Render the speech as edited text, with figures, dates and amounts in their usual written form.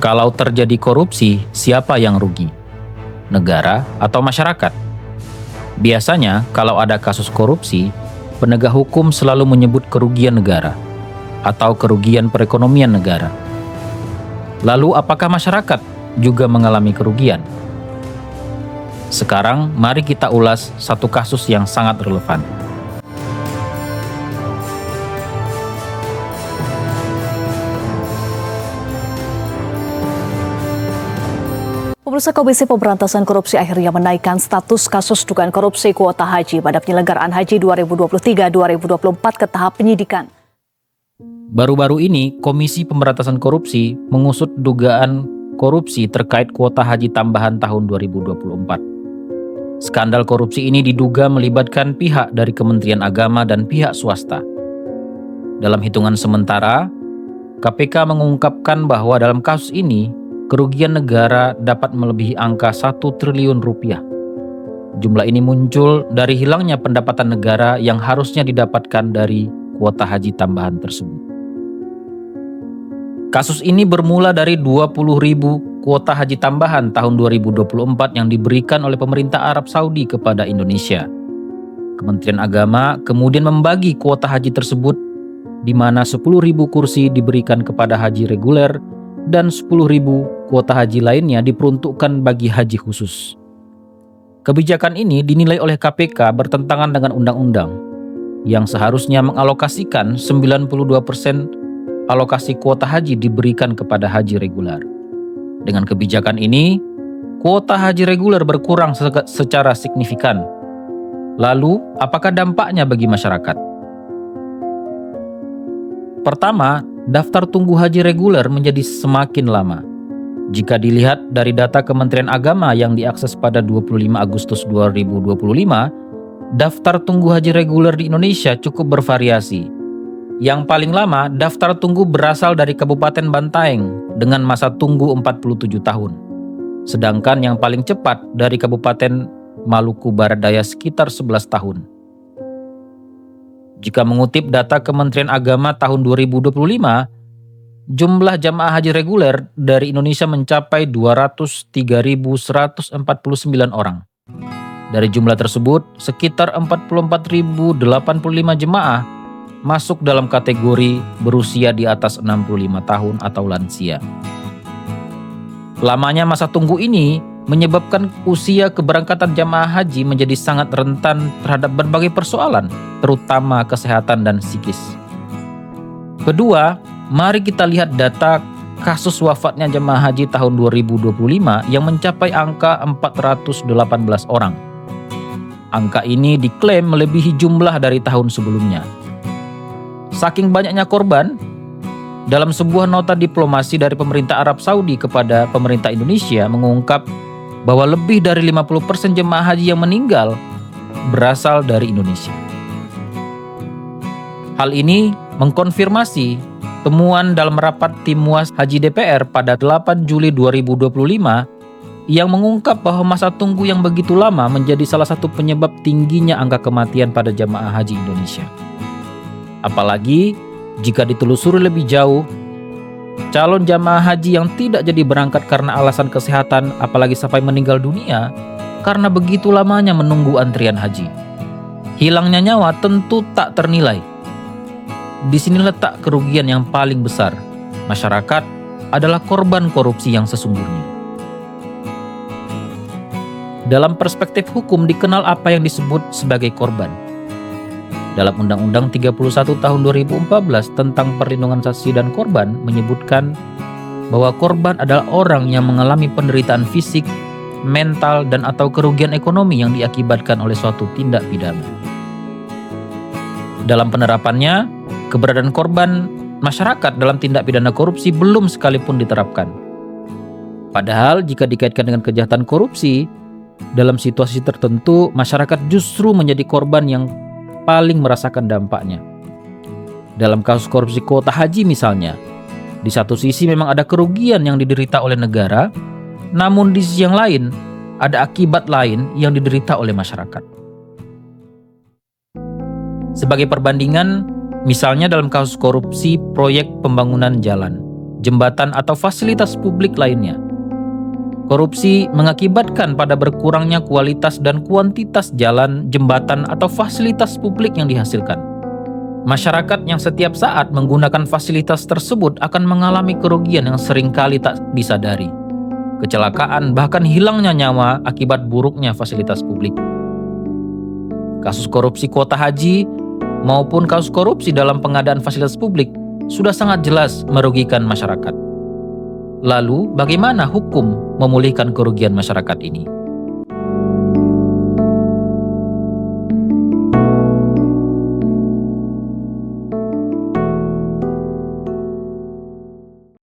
Kalau terjadi korupsi, siapa yang rugi? Negara atau masyarakat? Biasanya, kalau ada kasus korupsi, penegak hukum selalu menyebut kerugian negara atau kerugian perekonomian negara. Lalu, apakah masyarakat juga mengalami kerugian? Sekarang, mari kita ulas satu kasus yang sangat relevan. Pemirsa, Komisi Pemberantasan Korupsi akhirnya menaikkan status kasus dugaan korupsi kuota haji pada penyelenggaraan haji 2023-2024 ke tahap penyidikan. Baru-baru ini, Komisi Pemberantasan Korupsi mengusut dugaan korupsi terkait kuota haji tambahan tahun 2024. Skandal korupsi ini diduga melibatkan pihak dari Kementerian Agama dan pihak swasta. Dalam hitungan sementara, KPK mengungkapkan bahwa dalam kasus ini, kerugian negara dapat melebihi angka 1 triliun rupiah. Jumlah ini muncul dari hilangnya pendapatan negara yang harusnya didapatkan dari kuota haji tambahan tersebut. Kasus ini bermula dari 20.000 kuota haji tambahan tahun 2024 yang diberikan oleh pemerintah Arab Saudi kepada Indonesia. Kementerian Agama kemudian membagi kuota haji tersebut di mana 10.000 kursi diberikan kepada haji reguler dan 10.000 kuota haji lainnya diperuntukkan bagi haji khusus. Kebijakan ini dinilai oleh KPK bertentangan dengan undang-undang yang seharusnya mengalokasikan 92% alokasi kuota haji diberikan kepada haji reguler. Dengan kebijakan ini, kuota haji reguler berkurang secara signifikan. Lalu, apakah dampaknya bagi masyarakat? Pertama, daftar tunggu haji reguler menjadi semakin lama. Jika dilihat dari data Kementerian Agama yang diakses pada 25 Agustus 2025, daftar tunggu haji reguler di Indonesia cukup bervariasi. Yang paling lama, daftar tunggu berasal dari Kabupaten Bantaeng dengan masa tunggu 47 tahun. Sedangkan yang paling cepat dari Kabupaten Maluku Barat Daya sekitar 11 tahun. Jika mengutip data Kementerian Agama tahun 2025, jumlah jamaah haji reguler dari Indonesia mencapai 203.149 orang. Dari jumlah tersebut, sekitar 44.085 jemaah masuk dalam kategori berusia di atas 65 tahun atau lansia. Lamanya masa tunggu ini menyebabkan usia keberangkatan jamaah haji menjadi sangat rentan terhadap berbagai persoalan, terutama kesehatan dan psikis. Kedua, mari kita lihat data kasus wafatnya jemaah haji tahun 2025 yang mencapai angka 418 orang. Angka ini diklaim melebihi jumlah dari tahun sebelumnya. Saking banyaknya korban, dalam sebuah nota diplomasi dari pemerintah Arab Saudi kepada pemerintah Indonesia mengungkap bahwa lebih dari 50% jemaah haji yang meninggal berasal dari Indonesia. Hal ini mengkonfirmasi temuan dalam rapat Tim Muas Haji DPR pada 8 Juli 2025 yang mengungkap bahwa masa tunggu yang begitu lama menjadi salah satu penyebab tingginya angka kematian pada jamaah haji Indonesia. Apalagi jika ditelusuri lebih jauh, calon jamaah haji yang tidak jadi berangkat karena alasan kesehatan, apalagi sampai meninggal dunia karena begitu lamanya menunggu antrian haji. Hilangnya nyawa tentu tak ternilai. Di sini letak kerugian yang paling besar. Masyarakat adalah korban korupsi yang sesungguhnya. Dalam perspektif hukum dikenal apa yang disebut sebagai korban. Dalam Undang-Undang 31 tahun 2014 tentang perlindungan saksi dan korban menyebutkan bahwa korban adalah orang yang mengalami penderitaan fisik, mental, dan atau kerugian ekonomi yang diakibatkan oleh suatu tindak pidana. Dalam penerapannya, keberadaan korban masyarakat dalam tindak pidana korupsi belum sekalipun diterapkan. Padahal jika dikaitkan dengan kejahatan korupsi, dalam situasi tertentu masyarakat justru menjadi korban yang paling merasakan dampaknya. Dalam kasus korupsi kuota haji misalnya, di satu sisi memang ada kerugian yang diderita oleh negara, namun di sisi yang lain ada akibat lain yang diderita oleh masyarakat. Sebagai perbandingan, misalnya dalam kasus korupsi proyek pembangunan jalan, jembatan atau fasilitas publik lainnya. Korupsi mengakibatkan pada berkurangnya kualitas dan kuantitas jalan, jembatan, atau fasilitas publik yang dihasilkan. Masyarakat yang setiap saat menggunakan fasilitas tersebut akan mengalami kerugian yang seringkali tak disadari. Kecelakaan, bahkan hilangnya nyawa akibat buruknya fasilitas publik. Kasus korupsi kuota haji maupun kasus korupsi dalam pengadaan fasilitas publik sudah sangat jelas merugikan masyarakat. Lalu, bagaimana hukum memulihkan kerugian masyarakat ini?